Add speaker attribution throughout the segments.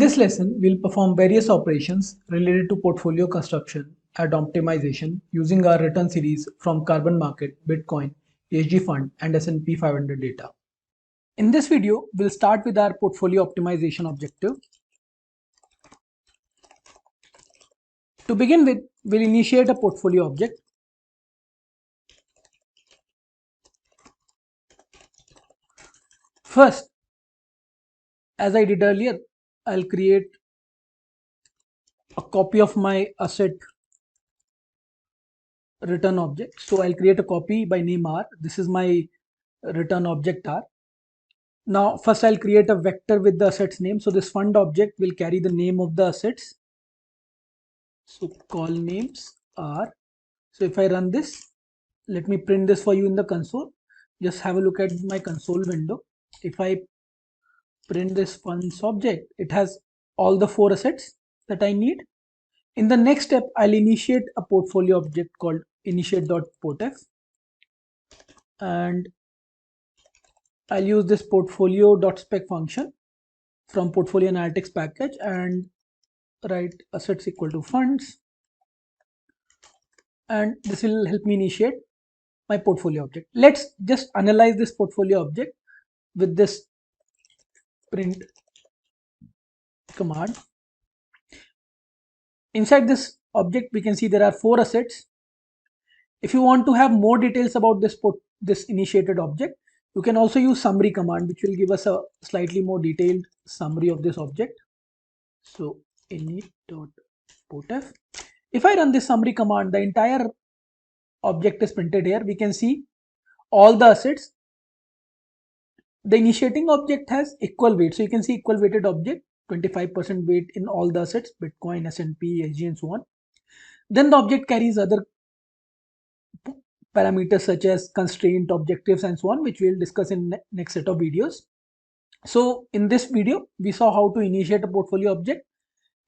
Speaker 1: this lesson, we'll perform various operations related to portfolio construction and optimization using our return series from Carbon Market, Bitcoin, ESG Fund, and S&P 500 data. In this video, we'll start with our portfolio optimization objective. To begin with, we'll initiate a portfolio object. First, as I did earlier, I'll create a copy of my asset return object. So I'll create a copy by name R. This is my return object R. Now first I'll create a vector with the assets name. So this fund object will carry the name of the assets. So call names are. So if I run this, let me print this for you in the console. Just have a look at my console window. If I print this funds object, it has all the 4 assets that I need. In the next step, I'll initiate a portfolio object called initiate.portf, and I'll use this portfolio.spec function from portfolio analytics package and write assets equal to funds, and this will help me initiate my portfolio object. Let's just analyze this portfolio object with this print command. Inside this object, we can see there are 4 assets. If you want to have more details about this initiated object, you can also use summary command, which will give us a slightly more detailed summary of this object. So init.portf. If I run this summary command, the entire object is printed here. We can see all the assets. The initiating object has equal weight. So you can see equal weighted object, 25% weight in all the assets, Bitcoin, S&P, SG, and so on. Then the object carries other parameters such as constraint, objectives, and so on, which we'll discuss in next set of videos. So in this video, we saw how to initiate a portfolio object.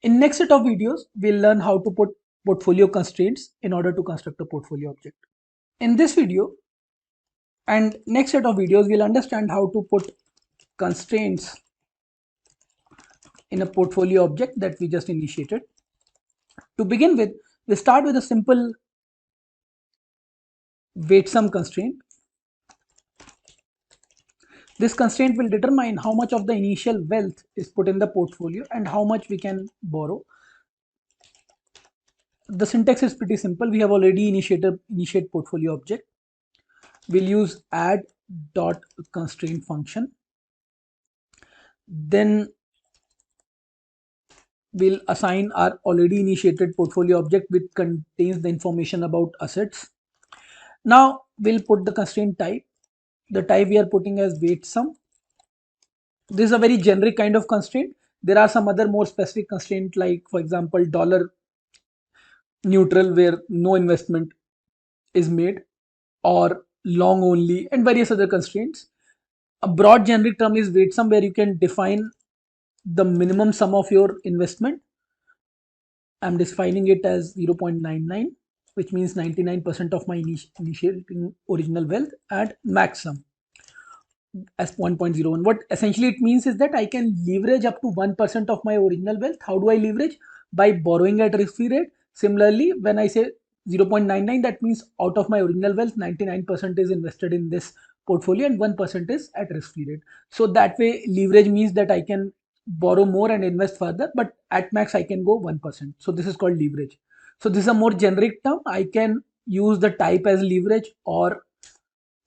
Speaker 1: In next set of videos, we'll learn how to put portfolio constraints in order to construct a portfolio object. In this video and next set of videos, we'll understand how to put constraints in a portfolio object that we just initiated. To begin with, we'll start with a simple weight sum constraint. This constraint will determine how much of the initial wealth is put in the portfolio and how much we can borrow. The syntax is pretty simple. We have already initiate portfolio object. We'll use add.constraint function. Then we'll assign our already initiated portfolio object, which contains the information about assets. Now we'll put the constraint type. The type we are putting as weight sum. This is a very generic kind of constraint. There are some other more specific constraints, like for example dollar neutral, where no investment is made, or long only, and various other constraints. A broad generic term is weight sum, where you can define the minimum sum of your investment. I'm defining it as 0.99, which means 99% of my initiating original wealth, and max sum as 0.01. What essentially it means is that I can leverage up to 1% of my original wealth. How do I leverage? By borrowing at risk-free rate. Similarly, when I say 0.99, that means out of my original wealth, 99% is invested in this portfolio and 1% is at risk-free rate. So that way, leverage means that I can borrow more and invest further, but at max I can go 1%. So this is called leverage. So this is a more generic term. I can use the type as leverage or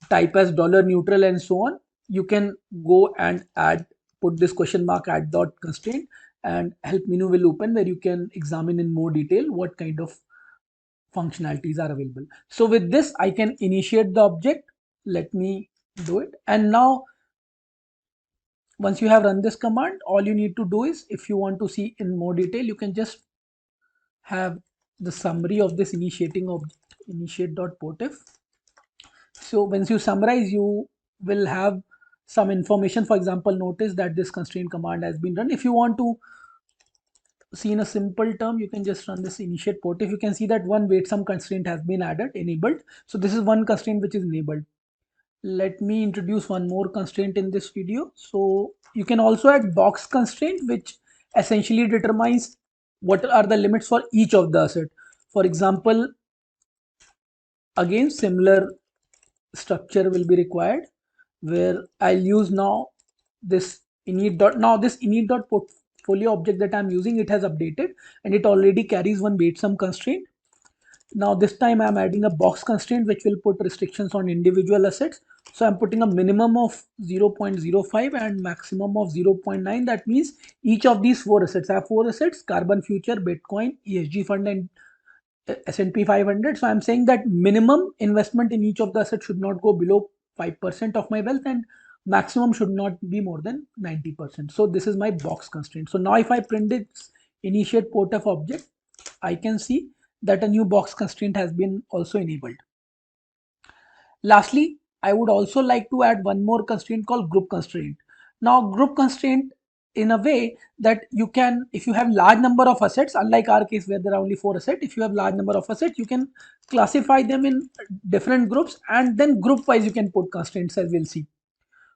Speaker 1: type as dollar neutral and so on. You can go and put this question mark add dot constraint, and help menu will open where you can examine in more detail what kind of functionalities are available. So with this, I can initiate the object. Let me do it. And now, once you have run this command, all you need to do is, if you want to see in more detail, you can just have the summary of this initiating object, initiate.portf. So once you summarize, you will have some information. For example, notice that this constraint command has been run. If you want to see in a simple term, you can just run this initiate portf. You can see that one weight sum constraint has been enabled. So this is one constraint which is enabled. Let me introduce one more constraint in this video. So you can also add box constraint, which essentially determines what are the limits for each of the asset. For example, again similar structure will be required, where I'll use now this init dot. Now this init dot portfolio object that I'm using, it has updated and it already carries one weight sum constraint. Now this time I'm adding a box constraint which will put restrictions on individual assets. So I'm putting a minimum of 0.05 and maximum of 0.9. That means each of these four assets, I have four assets: carbon future, Bitcoin, ESG fund, and S&P 500. So I'm saying that minimum investment in each of the assets should not go below 5% of my wealth, and maximum should not be more than 90%. So this is my box constraint. So now if I print this initiate portf object, I can see that a new box constraint has been also enabled. Lastly, I would also like to add one more constraint called group constraint. Now group constraint, in a way that you can, if you have large number of assets, unlike our case where there are only four assets, if you have large number of assets, you can classify them in different groups and then group wise you can put constraints, as we'll see.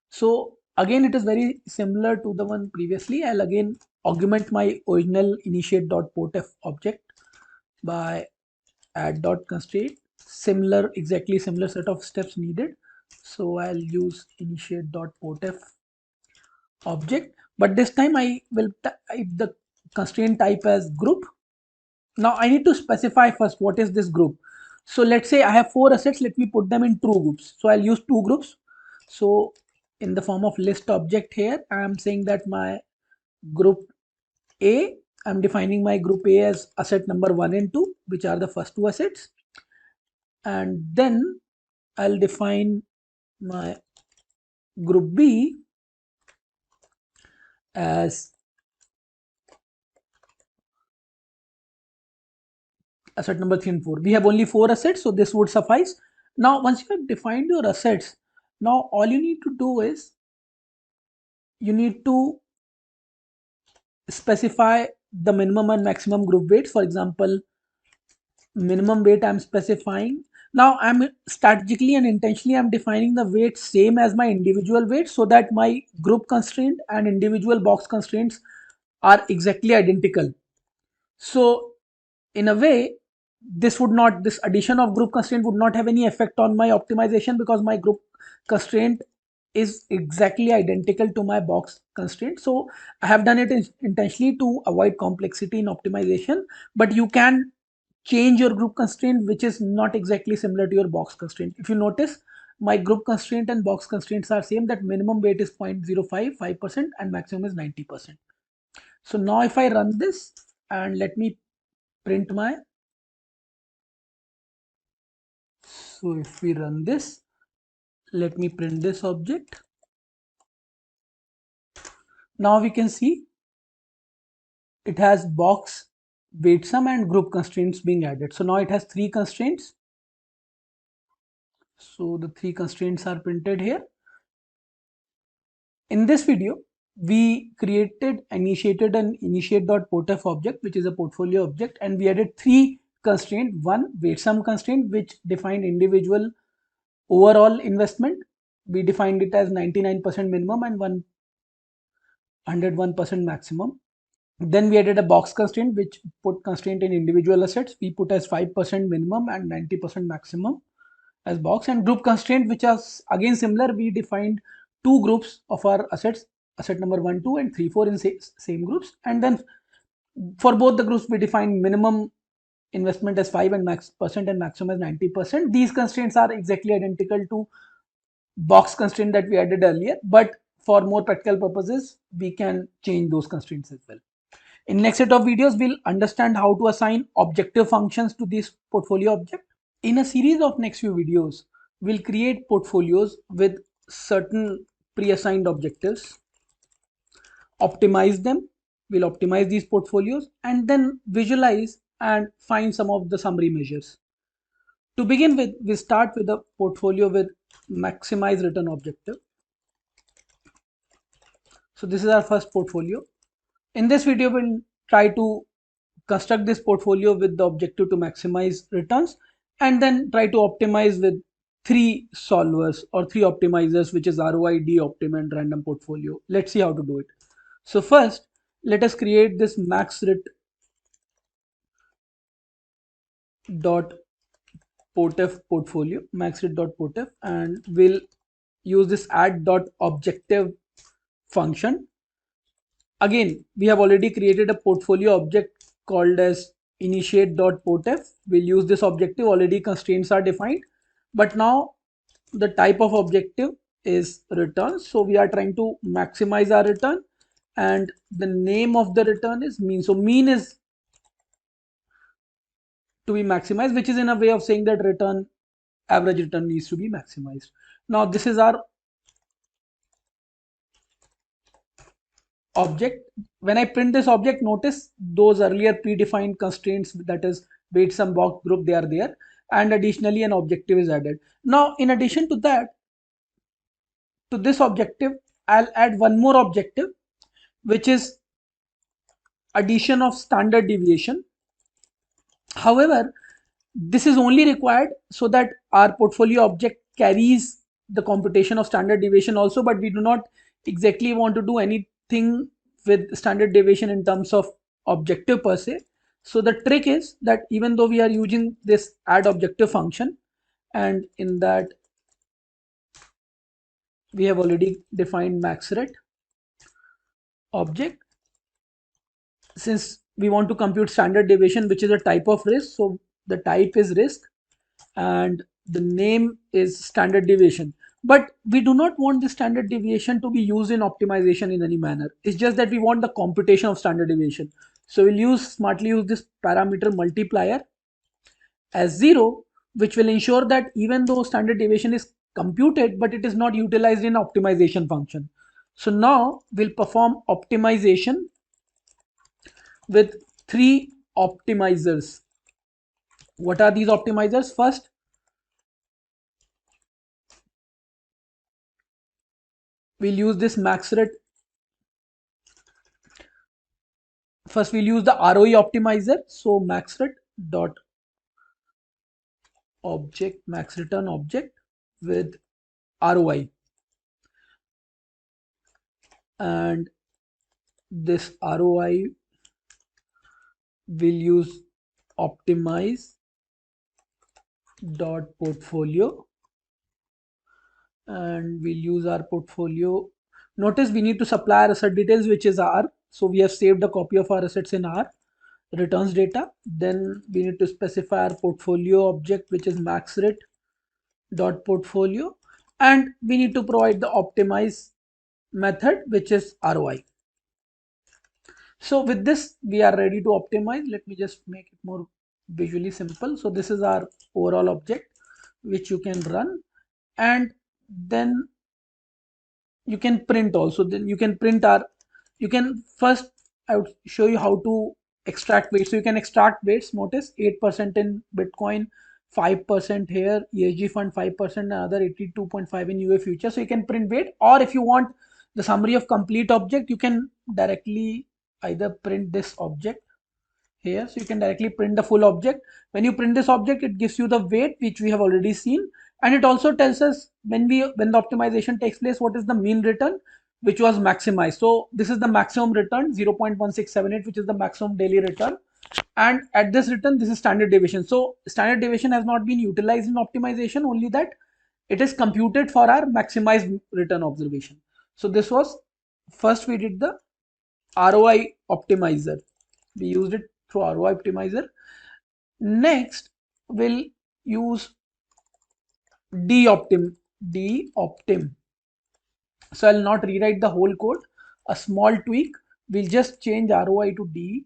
Speaker 1: So again, it is very similar to the one previously. I'll again augment my original initiate.portf object by add.constraint. Similar, exactly similar set of steps needed. So I'll use initiate.portf object, but this time I will type the constraint type as group. Now I need to specify first what is this group. So let's say I have four assets, let me put them in two groups. So I'll use two groups. So in the form of list object here, I am saying that my group A, I'm defining my group A as asset number 1 and 2, which are the first two assets. And then I'll define my group B as asset number 3 and 4. We have only four assets, so this would suffice. Now once you have defined your assets, now all you need to do is you need to specify the minimum and maximum group weights. For example, minimum weight I'm specifying. Now I'm strategically and intentionally I'm defining the weight same as my individual weight, so that my group constraint and individual box constraints are exactly identical. So in a way, this addition of group constraint would not have any effect on my optimization, because my group constraint is exactly identical to my box constraint. So I have done it intentionally to avoid complexity in optimization, but you can change your group constraint which is not exactly similar to your box constraint. If you notice, my group constraint and box constraints are same, that minimum weight is 0.05 5% and maximum is 90%. So now if I run this and let me print my, so if we run this, let me print this object. Now we can see it has box, weight sum and group constraints being added. So now it has three constraints. So the three constraints are printed here. In this video, we initiated an initiate.portf object, which is a portfolio object, and we added three constraints. One, weight sum constraint, which defined individual overall investment. We defined it as 99% minimum and 101% maximum. Then we added a box constraint, which put constraint in individual assets. We put as 5% minimum and 90% maximum as box. And group constraint, which is again similar. We defined two groups of our assets, asset number 1, 2 and 3, 4 in same groups. And then for both the groups, we defined minimum investment as 5 and percent and maximum as 90%. These constraints are exactly identical to box constraint that we added earlier, but for more practical purposes, we can change those constraints as well. In next set of videos, we'll understand how to assign objective functions to this portfolio object. In a series of next few videos, we'll create portfolios with certain pre-assigned objectives, optimize them, we'll optimize these portfolios, and then visualize and find some of the summary measures. To begin with, we start with a portfolio with maximize return objective. So this is our first portfolio. In this video, we'll try to construct this portfolio with the objective to maximize returns, and then try to optimize with three solvers or three optimizers, which is ROI, DOptim and random portfolio. Let's see how to do it. So first, let us create this maxrit dot potf portfolio, maxrit dot potf, and we'll use this add dot objective function. Again, we have already created a portfolio object called as initiate.potf. We'll use this objective, already constraints are defined, but now the type of objective is return. So we are trying to maximize our return, and the name of the return is mean. So mean is to be maximized, which is in a way of saying that return, average return needs to be maximized. Now this is our object. When I print this object, notice those earlier predefined constraints, that is weight sum box group, they are there, and additionally an objective is added. Now in addition to that, to this objective, I'll add one more objective, which is addition of standard deviation. However, this is only required so that our portfolio object carries the computation of standard deviation also, but we do not exactly want to do anything with standard deviation in terms of objective per se. So the trick is that even though we are using this add objective function, and in that we have already defined maxret object, since we want to compute standard deviation, which is a type of risk, so the type is risk and the name is standard deviation. But we do not want the standard deviation to be used in optimization in any manner. It's just that we want the computation of standard deviation. So we'll smartly use this parameter multiplier as 0, which will ensure that even though standard deviation is computed, but it is not utilized in optimization function. So now we'll perform optimization with 3 optimizers. What are these optimizers? First, we'll use this maxret. First, we'll use the ROE optimizer. So maxret dot object, max return object with ROI, and this ROI will use optimize dot portfolio, and we'll use our portfolio. Notice we need to supply our asset details, which is R. So we have saved a copy of our assets in R returns data. Then we need to specify our portfolio object, which is maxret dot portfolio, and we need to provide the optimize method, which is ROI. So with this, we are ready to optimize. Let me just make it more visually simple. So this is our overall object, which you can run, and then you can print also. Then you can print our, you can first, I would show you how to extract weights. So you can extract weights. Notice 8% in Bitcoin, 5% here, ESG fund 5%, another 82.5 in UA future. So you can print weight, or if you want the summary of complete object, you can directly either print this object here. So you can directly print the full object. When you print this object, it gives you the weight, which we have already seen, and it also tells us when the optimization takes place, what is the mean return, which was maximized. So this is the maximum return 0.1678, which is the maximum daily return, and at this return, this is standard deviation. So standard deviation has not been utilized in optimization, only that it is computed for our maximized return observation. So this was, first we did the ROI optimizer. We used it through ROI optimizer. Next, we'll use doptim. So I'll not rewrite the whole code. A small tweak. We'll just change ROI to D.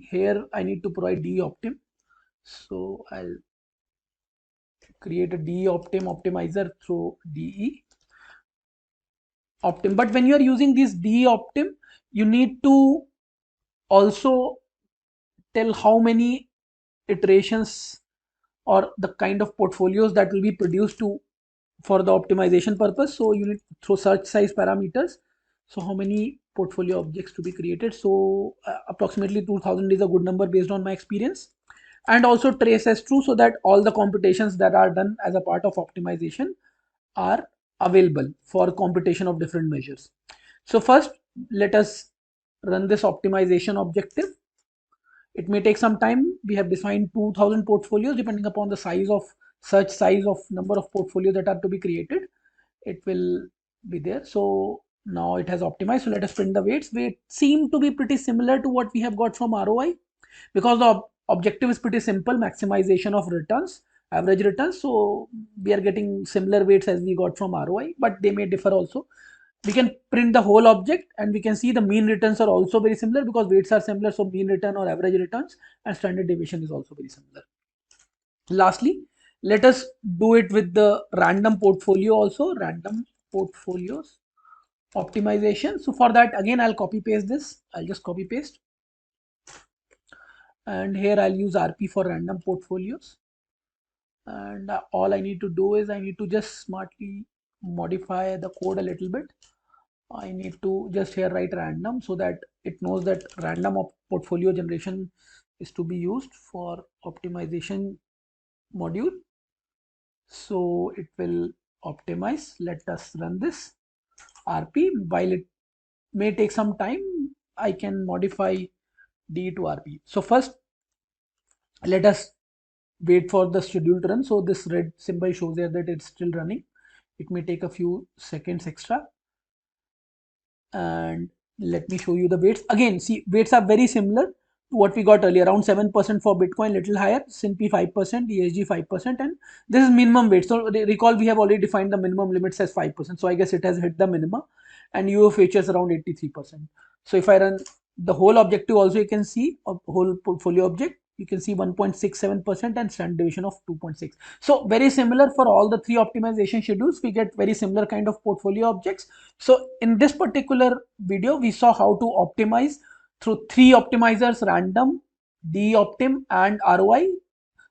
Speaker 1: Here I need to provide doptim. So I'll create a doptim optimizer through DE optim. But when you are using this doptim, you need to also tell how many iterations or the kind of portfolios that will be produced to for the optimization purpose. So you need through search size parameters. So how many portfolio objects to be created? So approximately 2000 is a good number based on my experience, and also trace as true, so that all the computations that are done as a part of optimization are available for computation of different measures. So first, let us run this optimization objective. It may take some time. We have defined 2000 portfolios. Depending upon the size of number of portfolios that are to be created, it will be there. So now it has optimized. So let us print the weights. Weights seem to be pretty similar to what we have got from ROI, because the objective is pretty simple: maximization of returns, average returns. So we are getting similar weights as we got from ROI, but they may differ also. We can print the whole object and we can see the mean returns are also very similar, because weights are similar. So mean return or average returns and standard deviation is also very similar. Lastly, let us do it with the random portfolio also. Random portfolios optimization. So for that, again, I'll copy paste this. I'll just copy paste, and here I'll use RP for random portfolios. And all I need to do is I need to just smartly modify the code a little bit. I need to just here write random, so that it knows that random portfolio generation is to be used for optimization module. So it will optimize. Let us run this RP. While it may take some time, I can modify D to RP. So first, let us wait for the schedule to run. So this red symbol shows here that it's still running. It may take a few seconds extra. And let me show you the weights. Again, see, weights are very similar to what we got earlier, around 7% for Bitcoin, little higher, SNP 5%, ESG 5%, and this is minimum weight. So recall we have already defined the minimum limits as 5%. So I guess it has hit the minimum, and UF features around 83%. So if I run the whole objective also, you can see a whole portfolio object, you can see 1.67% and standard deviation of 2.6. So very similar for all the three optimization schedules. We get very similar kind of portfolio objects. So in this particular video, we saw how to optimize through three optimizers: random, doptim, and ROI.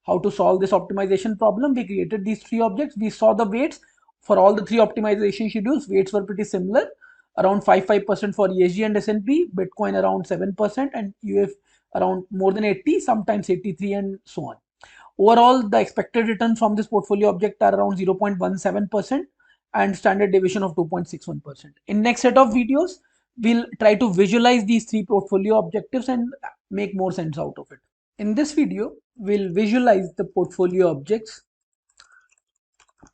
Speaker 1: How to solve this optimization problem. We created these three objects. We saw the weights for all the three optimization schedules. Weights were pretty similar, around 5% for ESG and S&P, Bitcoin around 7%, and UF around more than 80, sometimes 83, and so on. Overall, the expected return from this portfolio object are around 0.17% and standard deviation of 2.61%. In next set of videos, we'll try to visualize these three portfolio objectives and make more sense out of it. In this video, we'll visualize the portfolio objects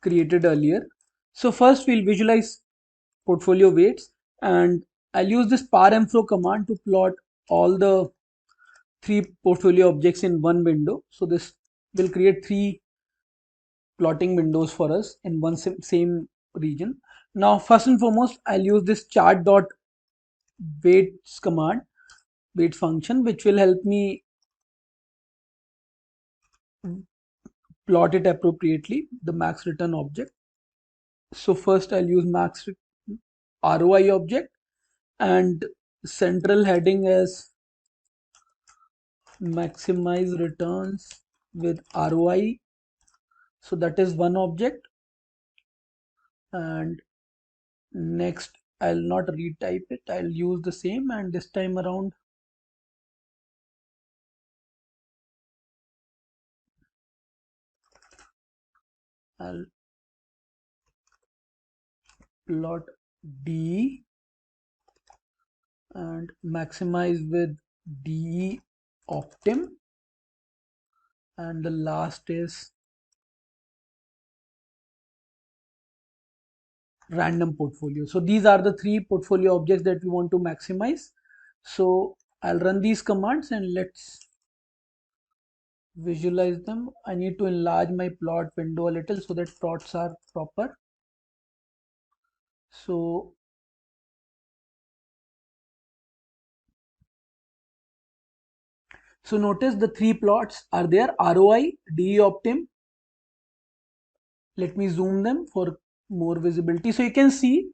Speaker 1: created earlier. So first we'll visualize portfolio weights, and I'll use this parmflow command to plot all the three portfolio objects in one window. So this will create three plotting windows for us in one same region. Now first and foremost, I'll use this chart.weights command, weight function, which will help me plot it appropriately, the max return object. So first I'll use max ROI object, and central heading as maximize returns with ROI. So that is one object. And next, I'll not retype it. I'll use the same, and this time around I'll plot DE and maximize with DE optim, and the last is random portfolio. So these are the three portfolio objects that we want to maximize. So I'll run these commands and let's visualize them. I need to enlarge my plot window a little so that plots are proper. So notice the three plots are there: ROI, DE optim. Let me zoom them for more visibility. So you can see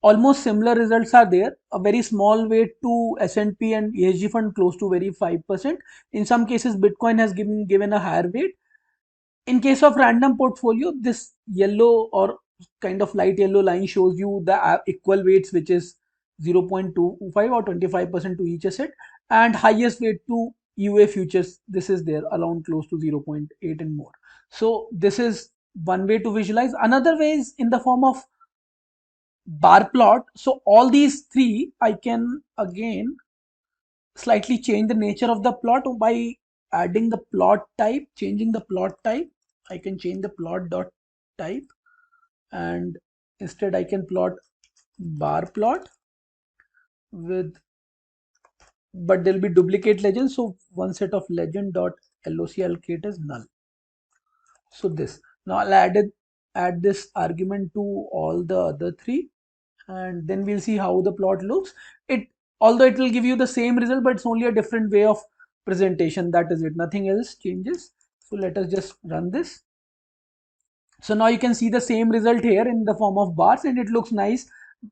Speaker 1: almost similar results are there. A very small weight to S&P and ESG fund, close to very 5%. In some cases, Bitcoin has given a higher weight. In case of random portfolio, this yellow or kind of light yellow line shows you the equal weights, which is 0.25 or 25% to each asset, and highest weight to UA futures. This is there around close to 0.8 and more. So this is one way to visualize. Another way is in the form of bar plot. So all these three I can again slightly change the nature of the plot by adding the plot type, changing the plot type. I can change the plot dot type, and instead I can plot bar plot with, but there'll be duplicate legend, so one set of legend dot loc allocate is null. So this, now I'll add this argument to all the other three, and then we'll see how the plot looks. It, although it will give you the same result, but it's only a different way of presentation. That is it, nothing else changes. So let us just run this. So now you can see the same result here in the form of bars, and it looks nice.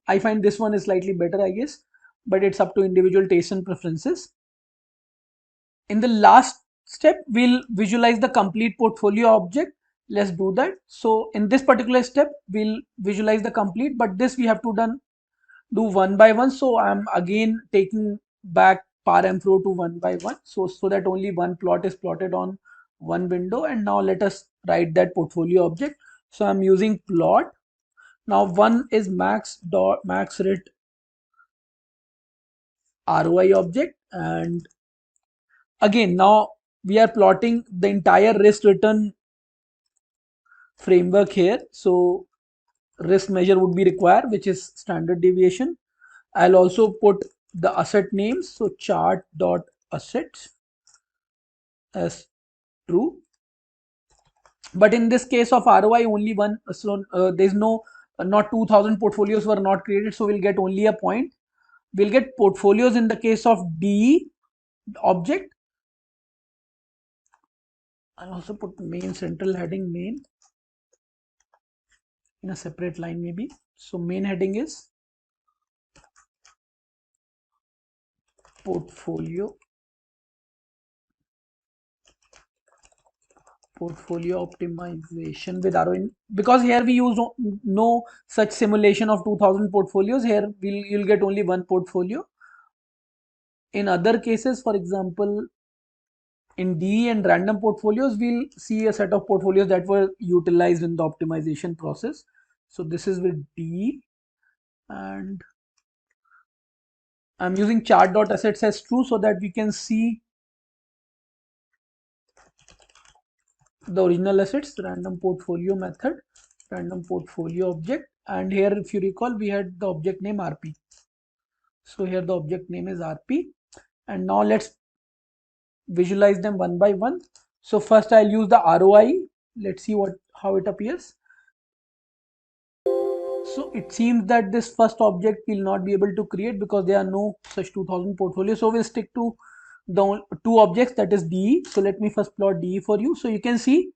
Speaker 1: I find this one is slightly better, I guess, but it's up to individual taste and preferences. In the last step, we'll visualize the complete portfolio object. Let's do that. So in this particular step, we'll visualize the complete, but this we have to do one by one. So I'm again taking back param-throw to one by one, so that only one plot is plotted on one window. And now let us write that portfolio object. So I'm using plot. Now one is max.maxRet ROI object, and again now we are plotting the entire risk return framework here. So risk measure would be required, which is standard deviation. I'll also put the asset names, so chart dot assets as true. But in this case of ROI, only one, so there's no, not 2000 portfolios were not created, so we'll get only a point. We'll get portfolios in the case of DE object. I'll also put main central heading main in a separate line maybe. So main heading is portfolio optimization with ROI, because here we use no such simulation of 2000 portfolios. Here you'll get only one portfolio. In other cases, for example, in DE and random portfolios, we'll see a set of portfolios that were utilized in the optimization process. So this is with DE, and I'm using chart.assets as true so that we can see the original assets, random portfolio method, random portfolio object. And here, if you recall, we had the object name RP. So here the object name is RP. And now let's visualize them one by one. So first I'll use the ROI. Let's see how it appears. So it seems that this first object will not be able to create because there are no such 2000 portfolios. So we'll stick to the two objects, that is DE. So let me first plot DE for you. So you can see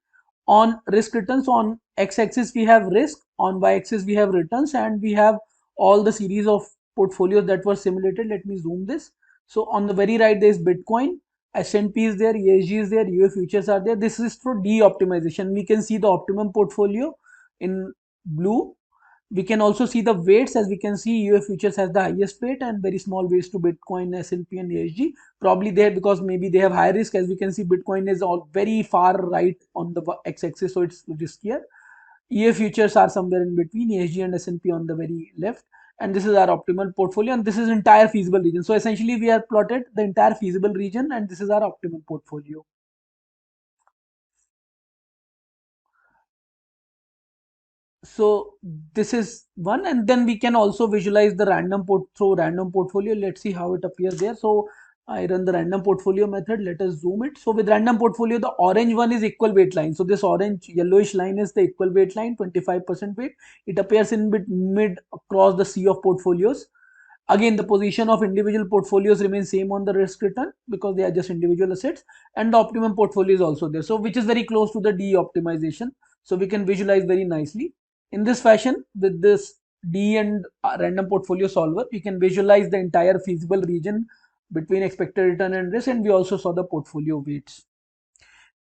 Speaker 1: on risk returns, on x-axis we have risk, on y-axis we have returns, and we have all the series of portfolios that were simulated. Let me zoom this. So on the very right there is Bitcoin, S&P is there, ESG is there, UA futures are there. This is for DE optimization. We can see the optimum portfolio in blue. We can also see the weights. As we can see, UA futures has the highest weight and very small weights to Bitcoin, S&P and ESG. Probably there because maybe they have high risk. As we can see, Bitcoin is all very far right on the x-axis, so it's riskier. EA futures are somewhere in between, ESG and S&P on the very left. And this is our optimal portfolio, and this is entire feasible region. So essentially we are plotted the entire feasible region, and this is our optimal portfolio. So this is one, and then we can also visualize the random portfolio. Let's see how it appears there. So I run the random portfolio method. Let us zoom it. So with random portfolio, the orange one is equal weight line. So this orange yellowish line is the equal weight line, 25% weight. It appears in mid across the sea of portfolios. Again, the position of individual portfolios remains same on the risk return because they are just individual assets, and the optimum portfolio is also there. So which is very close to the DE optimization. So we can visualize very nicely. In this fashion, with this DE and random portfolio solver, we can visualize the entire feasible region between expected return and risk, and we also saw the portfolio weights.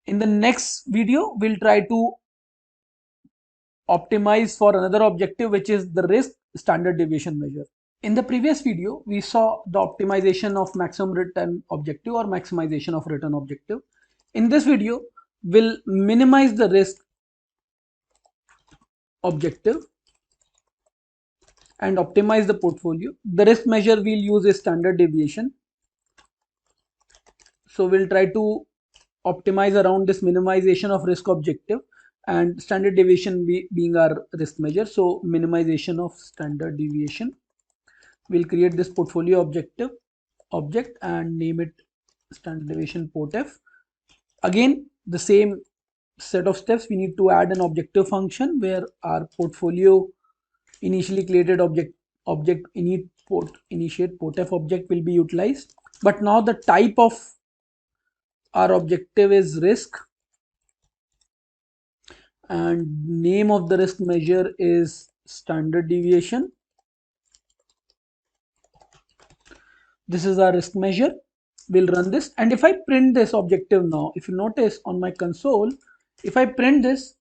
Speaker 1: In the next video, we'll try to optimize for another objective, which is the risk standard deviation measure. In the previous video, we saw the optimization of maximum return objective or maximization of return objective. In this video, we'll minimize the risk objective and optimize the portfolio. The risk measure we'll use is standard deviation. So we'll try to optimize around this minimization of risk objective and standard deviation being our risk measure. So minimization of standard deviation. We'll create this portfolio object and name it standard deviation portf. Again, the same set of steps. We need to add an objective function where our portfolio initially created object initiate portf object will be utilized. But now the type of our objective is risk, and name of the risk measure is standard deviation. This is our risk measure. We'll run this, and if I print this objective now, if you notice on my console, if I print this,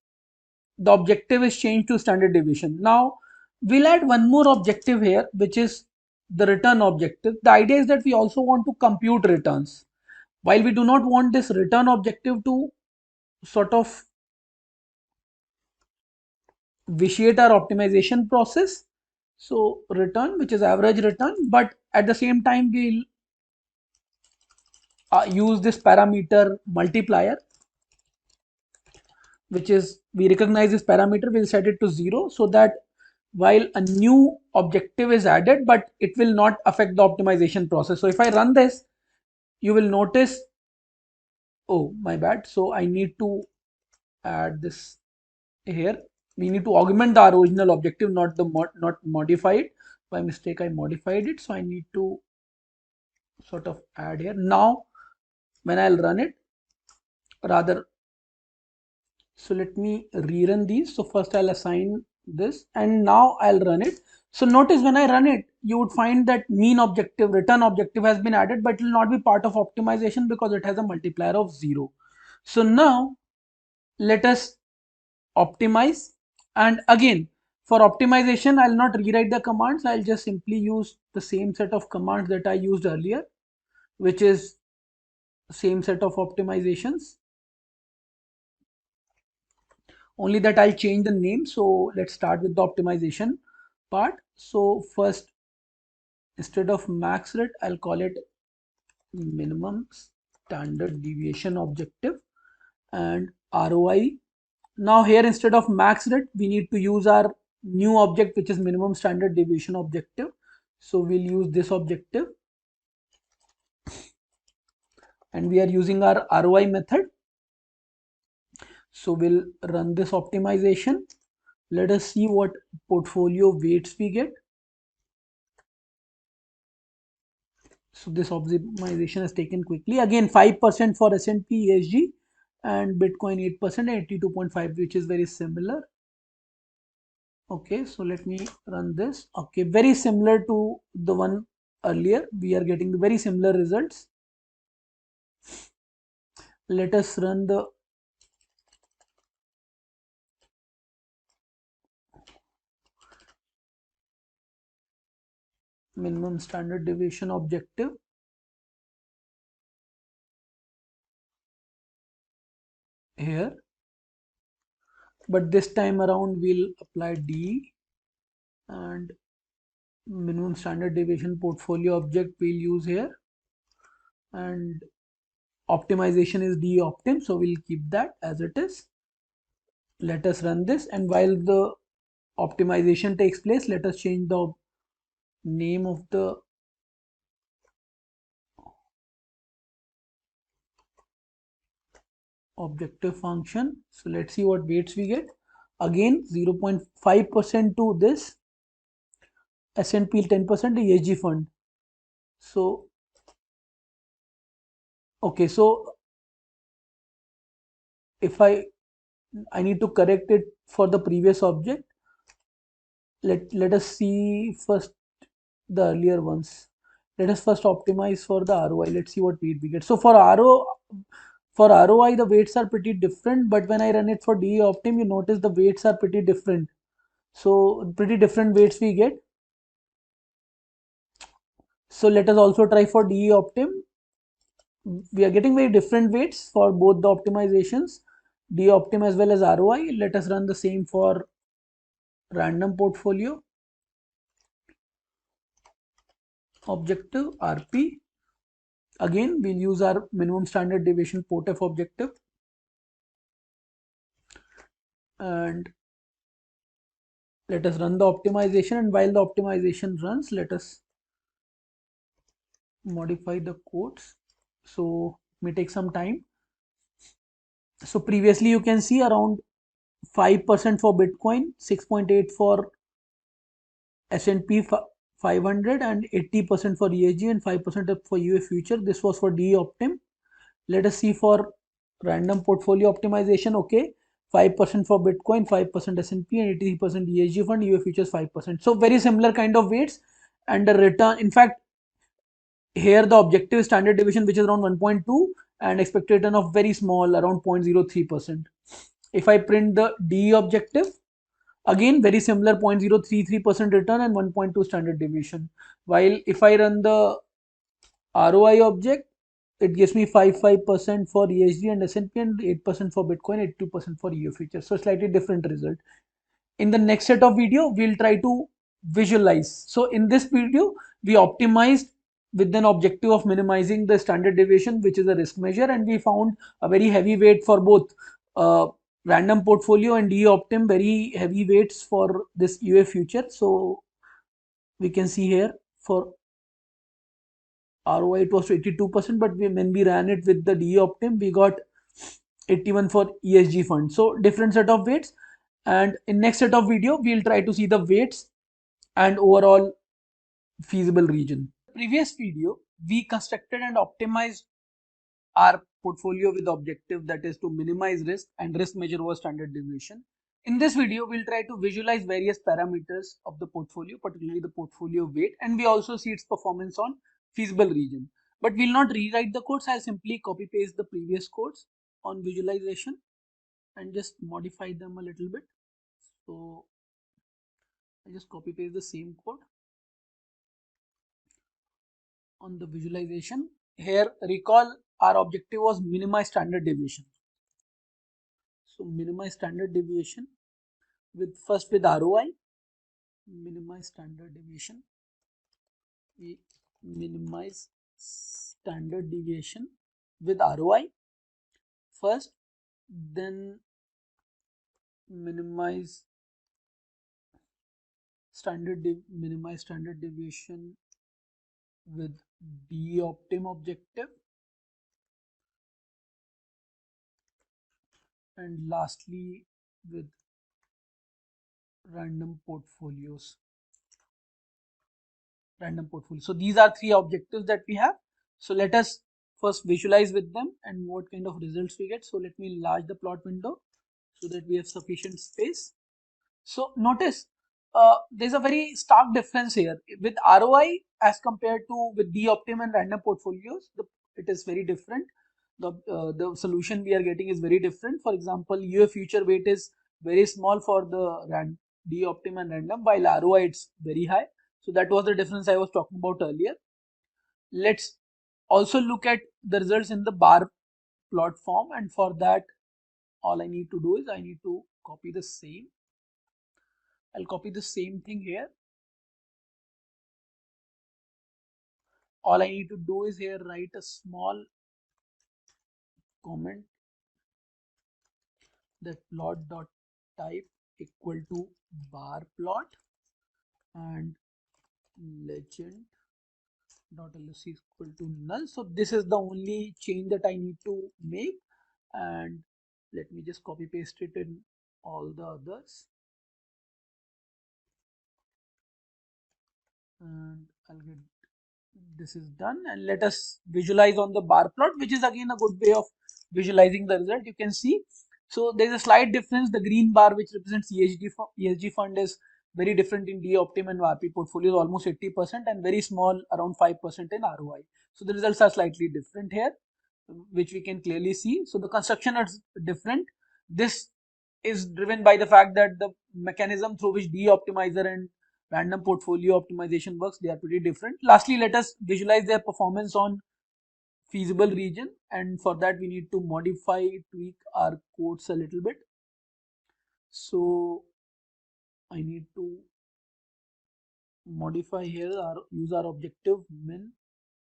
Speaker 1: the objective is changed to standard deviation. Now we'll add one more objective here, which is the return objective. The idea is that we also want to compute returns, while we do not want this return objective to sort of vitiate our optimization process. So return, which is average return, but at the same time we'll use this parameter multiplier, which is, we recognize this parameter, we'll set it to 0, so that while a new objective is added, but it will not affect the optimization process. So if I run this, you will notice, oh my bad, so I need to add this here. We need to augment the original objective, not modify it. By mistake I modified it, so I need to sort of add here. Now when I'll run it, rather, so let me rerun these. So first I'll assign this, and now I'll run it. So notice when I run it, you would find that mean objective, return objective has been added, but it will not be part of optimization because it has a multiplier of 0. So now let us optimize, and again, for optimization I'll not rewrite the commands, I'll just simply use the same set of commands that I used earlier, which is same set of optimizations, only that I'll change the name. So let's start with the optimization part. So first, instead of max rate, I'll call it minimum standard deviation objective, and ROI. Now here, instead of max rate, we need to use our new object, which is minimum standard deviation objective. So we'll use this objective, and we are using our ROI method. So we'll run this optimization. Let us see what portfolio weights we get. So this optimization is taken quickly. Again, 5% for S&P ESG and Bitcoin 8% and 82.5, which is very similar. Okay, so let me run this. Okay, very similar to the one earlier. We are getting very similar results. Let us run the minimum standard deviation objective here, but this time around we'll apply D, and minimum standard deviation portfolio object we'll use here, and optimization is D-optim, so we'll keep that as it is. Let us run this, and while the optimization takes place, let us change the name of the objective function. So let's see what weights we get. Again, 0.5% to this S&P, 10% ESG fund. So okay, so if I need to correct it for the previous object. Let us see first the earlier ones. Let us first optimize for the ROI. Let's see what weight we get. So for ROI, the weights are pretty different, but when I run it for D-optim, you notice the weights are pretty different. So pretty different weights we get. So let us also try for D-optim. We are getting very different weights for both the optimizations, D-optim as well as ROI. Let us run the same for random portfolio objective RP. Again, we'll use our minimum standard deviation POTF objective, and let us run the optimization. And while the optimization runs, let us modify the codes. So it may take some time. So previously you can see around 5% for Bitcoin, 6.8 for S&P 500, and 80% for ESG and 5% for UA future. This was for DE Optim. Let us see for random portfolio optimization. Okay, 5% for Bitcoin, 5% S&P, and 80% ESG fund, UA futures 5%. So very similar kind of weights, and the return. In fact, here the objective standard deviation, which is around 1.2, and expected return of very small, around 0.03%. If I print the DE objective, again very similar, 0.033% return and 1.2 standard deviation. While if I run the ROI object, it gives me 5% for ESG and S&P, and 8% for Bitcoin, 82% for EU futures. So slightly different result. In the next set of video, we'll try to visualize. So in this video, we optimized with an objective of minimizing the standard deviation, which is a risk measure, and we found a very heavy weight for both random portfolio and DE Optim, very heavy weights for this UA future. So we can see here for ROI it was 82%, but when we ran it with the DE Optim, we got 81 for ESG fund. So different set of weights, and in next set of video we'll try to see the weights and overall feasible region. Previous video we constructed and optimized our portfolio with the objective, that is to minimize risk, and risk measure was standard deviation. In this video we'll try to visualize various parameters of the portfolio, particularly the portfolio weight, and we also see its performance on feasible region. But we'll not rewrite the codes. I'll simply copy paste the previous codes on visualization and just modify them a little bit. So I just copy paste the same code on the visualization. Here recall our objective was minimize standard deviation. So minimize standard deviation with first with ROI, minimize standard deviation. We minimize standard deviation with ROI first, then minimize standard deviation with DE Optim objective, and lastly with random portfolios. So these are three objectives that we have. So let us first visualize with them and what kind of results we get. So let me enlarge the plot window so that we have sufficient space. So notice there's a very stark difference here with ROI as compared to with DE Optim and random portfolios. It is very different. The solution we are getting is very different. For example, UA future weight is very small for the DE Optim and random, while ROI it's very high. So that was the difference I was talking about earlier. Let's also look at the results in the bar plot form, and for that all I need to do is I need to copy the same. I'll copy the same thing here. All I need to do is here write a small comment that plot dot type equal to bar plot and legend dot LSC equal to null. So this is the only change that I need to make, and let me just copy paste it in all the others, and I'll get this is done. And let us visualize on the bar plot, which is again a good way of visualizing the result. You can see, so there's a slight difference. The green bar, which represents ESG fund, is very different in DE Optim and RP portfolios, almost 80%, and very small, around 5% in ROI. So the results are slightly different here, which we can clearly see. So the construction is different. This is driven by the fact that the mechanism through which DE Optimizer and random portfolio optimization works, they are pretty different. Lastly, let us visualize their performance on feasible region, and for that we need to modify, tweak our codes a little bit. So I need to modify here use our objective min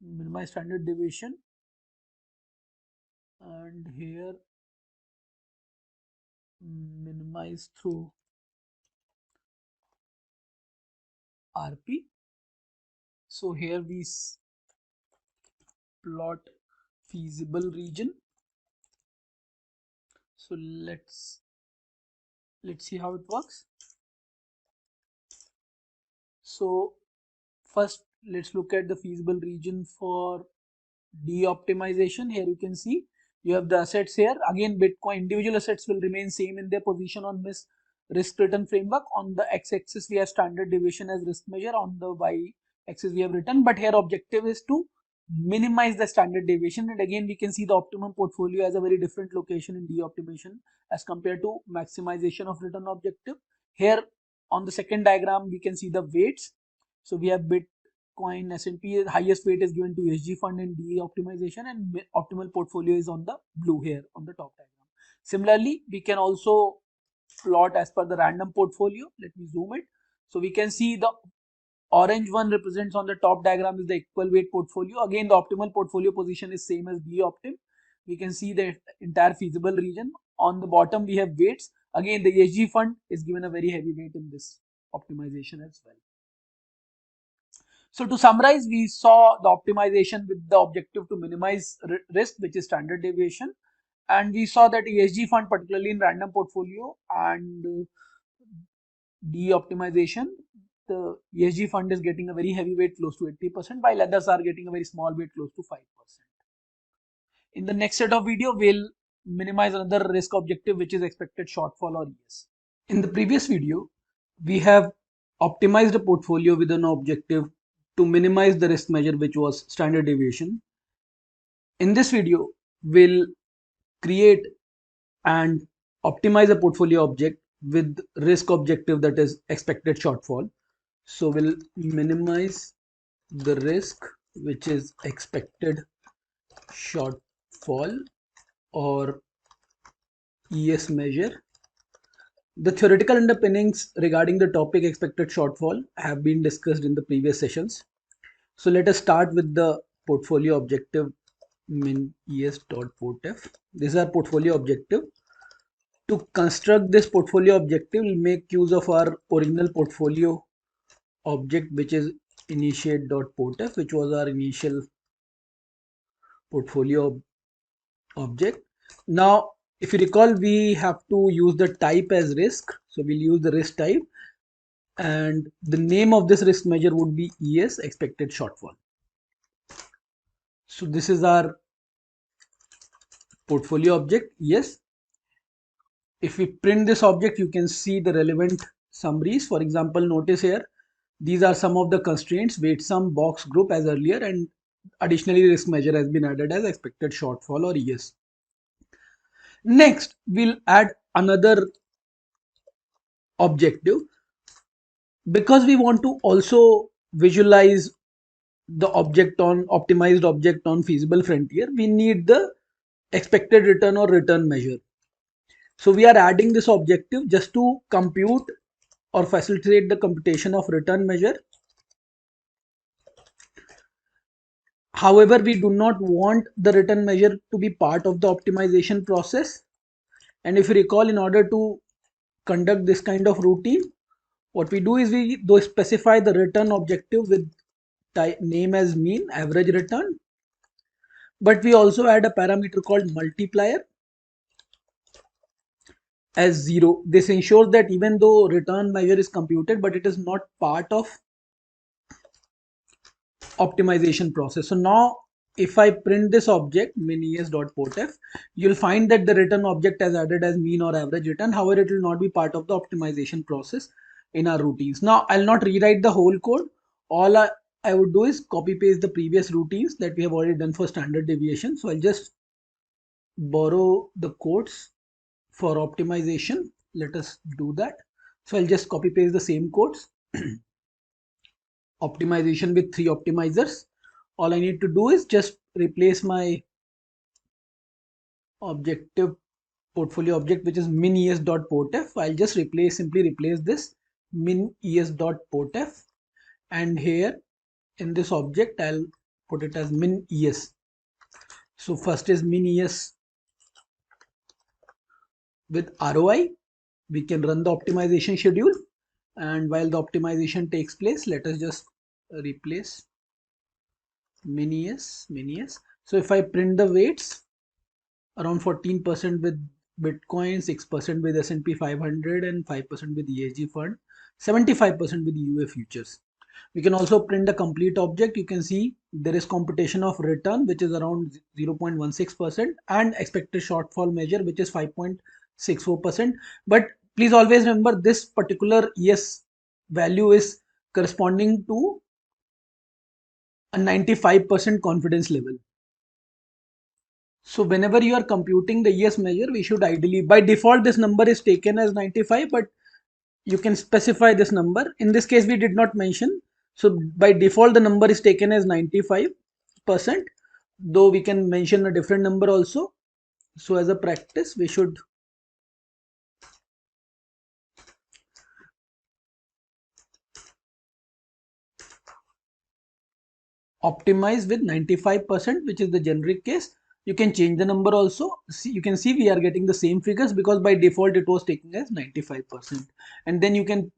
Speaker 1: minimize standard deviation, and here minimize through RP. So here we plot feasible region. So let's see how it works. So first let's look at the feasible region for de-optimization. Here you can see you have the assets here. Again, Bitcoin individual assets will remain same in their position on this risk return framework. On the x-axis we have standard deviation as risk measure, on the y-axis we have return, but here objective is to minimize the standard deviation. And again we can see the optimum portfolio has a very different location in de-optimization as compared to maximization of return objective. Here on the second diagram we can see the weights. So we have Bitcoin, S&P, highest weight is given to ESG fund in de-optimization, and optimal portfolio is on the blue here on the top diagram. Similarly, we can also plot as per the random portfolio. Let me zoom it. So we can see the orange one represents on the top diagram is the equal weight portfolio. Again, the optimal portfolio position is same as de-optim. We can see the entire feasible region. On the bottom we have weights. Again, the ESG fund is given a very heavy weight in this optimization as well. So to summarize, we saw the optimization with the objective to minimize risk, which is standard deviation, and we saw that ESG fund, particularly in random portfolio and de-optimization, the ESG fund is getting a very heavy weight close to 80%, while others are getting a very small weight close to 5%. In the next set of video, we'll minimize another risk objective, which is expected shortfall or ES. In the previous video, we have optimized a portfolio with an objective to minimize the risk measure, which was standard deviation. In this video, we'll create and optimize a portfolio object with risk objective, that is expected shortfall. So we'll minimize the risk, which is expected shortfall or ES measure. The theoretical underpinnings regarding the topic expected shortfall have been discussed in the previous sessions. So let us start with the portfolio objective min es.portf. This is our portfolio objective. To construct this portfolio objective, we'll make use of our original portfolio object, which is initiate.portf, which was our initial portfolio object. Now, if you recall, we have to use the type as risk. So we'll use the risk type, and the name of this risk measure would be ES, expected shortfall. So this is our portfolio object, ES. If we print this object, you can see the relevant summaries. For example, notice here, these are some of the constraints: weight sum, box group as earlier, and additionally risk measure has been added as expected shortfall or ES. Next, we'll add another objective because we want to also visualize the object on optimized object on feasible frontier. We need the expected return or return measure. So we are adding this objective just to compute or facilitate the computation of return measure. However, we do not want the return measure to be part of the optimization process. And if you recall, in order to conduct this kind of routine, what we do is we do specify the return objective with name as mean, average return, but we also add a parameter called multiplier as 0. This ensures that even though return measure is computed, but it is not part of optimization process. So now if I print this object min es.portf, you'll find that the return object has added as mean or average return. However, it will not be part of the optimization process in our routines. Now I'll not rewrite the whole code. All I would do is copy paste the previous routines that we have already done for standard deviation. So I'll just borrow the codes for optimization. Let us do that. So I'll just copy paste the same codes. Optimization with 3 optimizers. All I need to do is just replace my objective portfolio object, which is min es.portf. I'll just simply replace this min es.portf, and here in this object I'll put it as min ES. So first is min ES with ROI. We can run the optimization schedule, and while the optimization takes place, let us just replace min ES. So if I print the weights, around 14% with Bitcoin, 6% with S&P 500, and 5% with ESG fund, 75% with UA futures. We can also print the complete object. You can see there is computation of return, which is around 0.16%, and expected shortfall measure, which is 5.64%. But please always remember, this particular ES value is corresponding to a 95% confidence level. So whenever you are computing the ES measure, we should ideally, by default, this number is taken as 95, but you can specify this number. In this case, we did not mention. So by default, the number is taken as 95%, though we can mention a different number also. So as a practice, we should optimize with 95%, which is the generic case. You can change the number also. See, you can see we are getting the same figures because by default it was taken as 95%. And then you can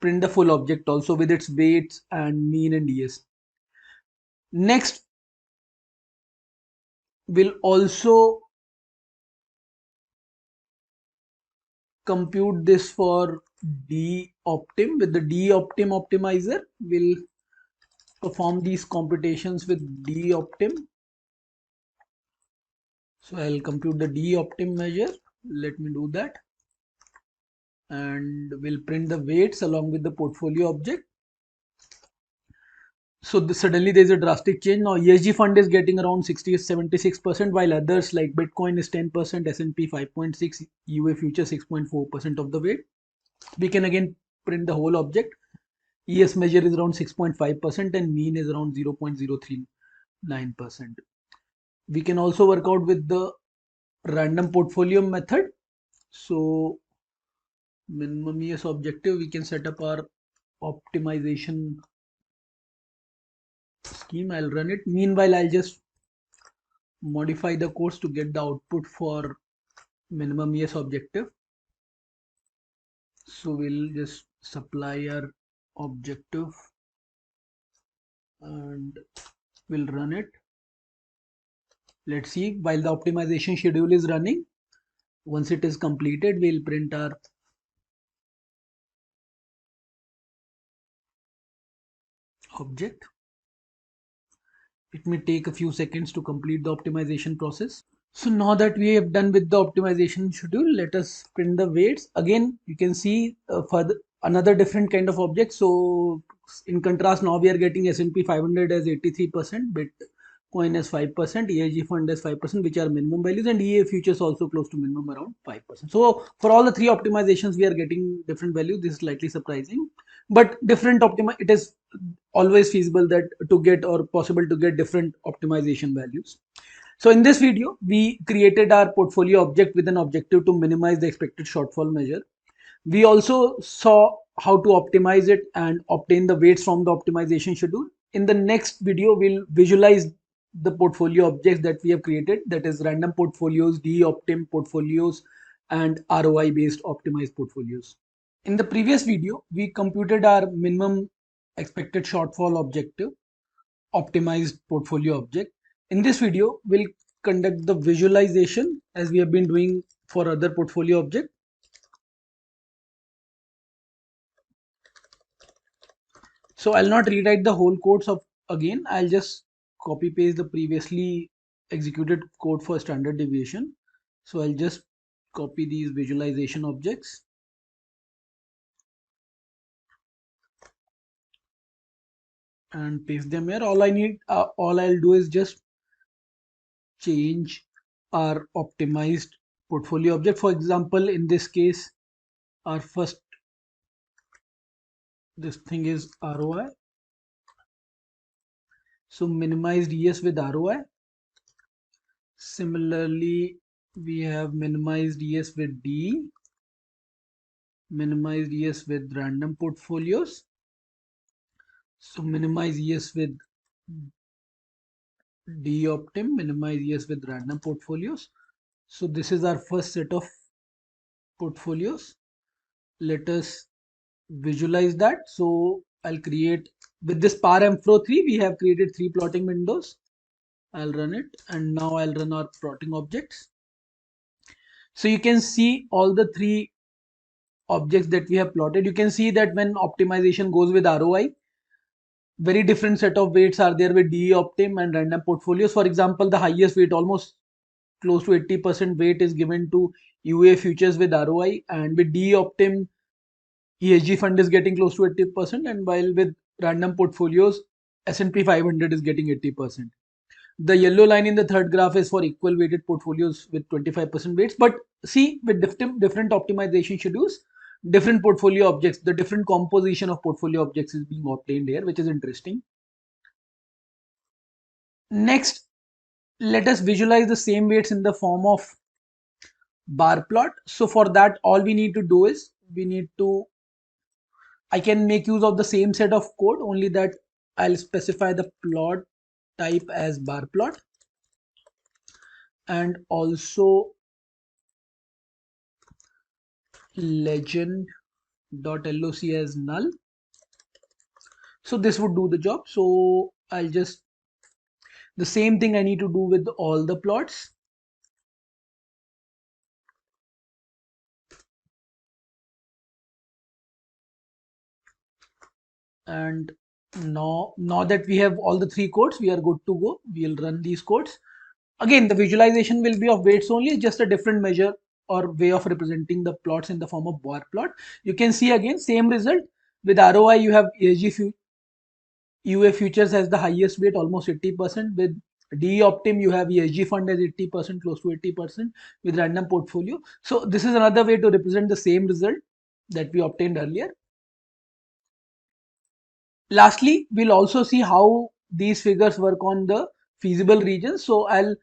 Speaker 1: print the full object also with its weights and mean and ES. Next, we'll also compute this for D-optim. With the D-optim optimizer, we'll perform these computations with D-optim. So I'll compute the D-optim measure. Let me do that. And we'll print the weights along with the portfolio object. So suddenly there's a drastic change. Now ESG fund is getting around 76%, while others like Bitcoin is 10%, S&P 5.6, UA future 6.4% of the weight. We can again print the whole object. ES measure is around 6.5% and mean is around 0.039%. We can also work out with the random portfolio method. So minimum ES objective, we can set up our optimization scheme. I'll run it. Meanwhile, I'll just modify the codes to get the output for minimum ES objective. So we'll just supply our objective and we'll run it. Let's see, while the optimization schedule is running, once it is completed, we'll print our object. It may take a few seconds to complete the optimization process. So now that we have done with the optimization schedule, let us print the weights. Again, you can see further another different kind of object. So in contrast, now we are getting S&P 500 as 83%, Bitcoin as 5%, ESG fund as 5%, which are minimum values, and EA futures also close to minimum around 5%. So for all the three optimizations, we are getting different values. This is slightly surprising, but different it is always feasible that to get or possible to get different optimization values. So in this video, we created our portfolio object with an objective to minimize the expected shortfall measure. We also saw how to optimize it and obtain the weights from the optimization schedule. In the next video, we'll visualize the portfolio objects that we have created, that is random portfolios, D-optim portfolios, and ROI based optimized portfolios. In the previous video, we computed our minimum expected shortfall objective, optimized portfolio object. In this video, we'll conduct the visualization as we have been doing for other portfolio object. So I'll not rewrite the whole codes of again. I'll just copy paste the previously executed code for standard deviation. So I'll just copy these visualization objects. And paste them here. All I'll do is just change our optimized portfolio object. For example, in this case, our first, this thing is ROI. So minimized ES with ROI. Similarly, we have minimized ES with D, minimized ES with random portfolios. So minimize ES with DOptim, minimize yes with random portfolios. So this is our first set of portfolios. Let us visualize that. So I'll create with this PowerM 3, we have created 3 plotting windows. I'll run it, and now I'll run our plotting objects. So you can see all the 3 objects that we have plotted. You can see that when optimization goes with ROI, very different set of weights are there with DEoptim and random portfolios. For example, the highest weight, almost close to 80% weight, is given to UA futures with ROI, and with DEoptim ESG fund is getting close to 80%, and while with random portfolios S&P 500 is getting 80%. The yellow line in the third graph is for equal weighted portfolios with 25% weights. But see, with different optimization schedules, different portfolio objects, the different composition of portfolio objects is being obtained here, which is interesting. Next, let us visualize the same weights in the form of bar plot. So for that, all we need to do is I can make use of the same set of code, only that I'll specify the plot type as bar plot, and also legend.loc as null. So this would do the job. So I'll just, the same thing I need to do with all the plots. And now that we have all the 3 codes, we are good to go. We'll run these codes. Again, the visualization will be of weights only, just a different measure or way of representing the plots in the form of bar plot. You can see again same result. With ROI, you have ESG UA futures has the highest weight, almost 80%. With DEoptim, you have ESG fund as 80%, close to 80% with random portfolio. So this is another way to represent the same result that we obtained earlier. Lastly, we'll also see how these figures work on the feasible region. So I'll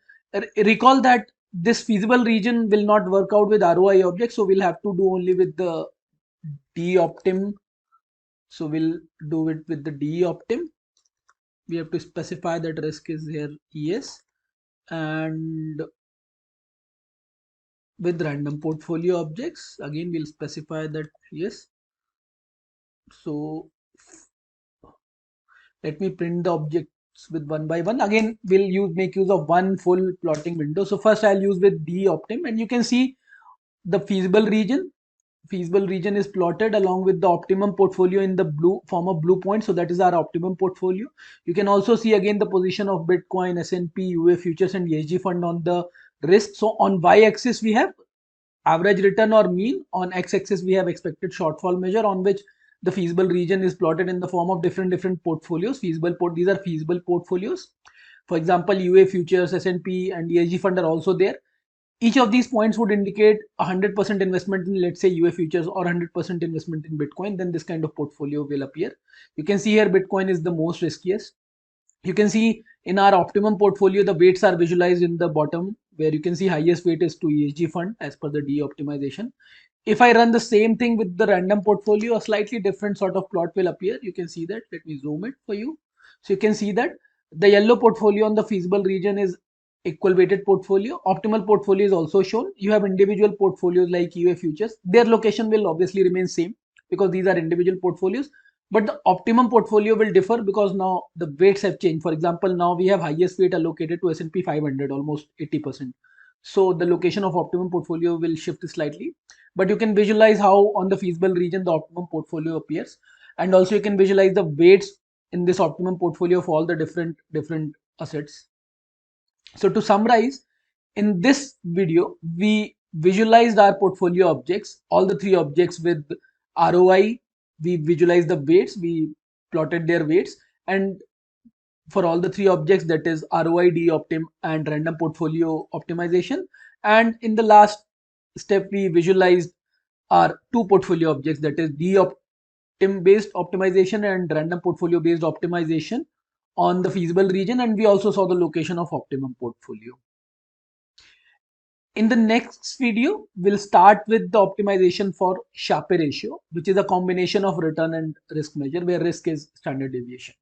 Speaker 1: recall that this feasible region will not work out with ROI object. So we'll have to do only with the DEoptim. So we'll do it with the DEoptim. We have to specify that risk is here ES, and with random portfolio objects, again we'll specify that yes. So let me print the objects with one by one. Again, we'll make use of one full plotting window. So first I'll use with DEoptim, and you can see the feasible region. Feasible region is plotted along with the optimum portfolio in the blue form of blue point. So that is our optimum portfolio. You can also see again the position of Bitcoin, S&P, UA futures, and ESG fund on the risk. So on y-axis we have average return or mean. On x-axis we have expected shortfall measure, on which the feasible region is plotted in the form of different portfolios. These are feasible portfolios. For example, UA futures, S&P, and ESG fund are also there. Each of these points would indicate 100% investment in, let's say, UA futures, or 100% investment in Bitcoin. Then this kind of portfolio will appear. You can see here Bitcoin is the most riskiest. You can see in our optimum portfolio, the weights are visualized in the bottom, where you can see highest weight is to ESG fund as per the DEoptimization. If I run the same thing with the random portfolio, a slightly different sort of plot will appear. You can see that. Let me zoom it for you. So you can see that the yellow portfolio on the feasible region is equal weighted portfolio. Optimal portfolio is also shown. You have individual portfolios like UA futures. Their location will obviously remain same because these are individual portfolios. But the optimum portfolio will differ because now the weights have changed. For example, now we have highest weight allocated to S&P 500, almost 80%. So the location of optimum portfolio will shift slightly. But you can visualize how on the feasible region the optimum portfolio appears. And also you can visualize the weights in this optimum portfolio of all the different assets. So to summarize, in this video, we visualized our portfolio objects, all the 3 objects with ROI. We visualized the weights, we plotted their weights, and for all the 3 objects, that is ROI, DEoptim, and random portfolio optimization. And in the last step, we visualized our 2 portfolio objects, that is DEoptim based optimization and random portfolio based optimization on the feasible region, and we also saw the location of optimum portfolio. In the next video, we'll start with the optimization for Sharpe ratio, which is a combination of return and risk measure, where risk is standard deviation.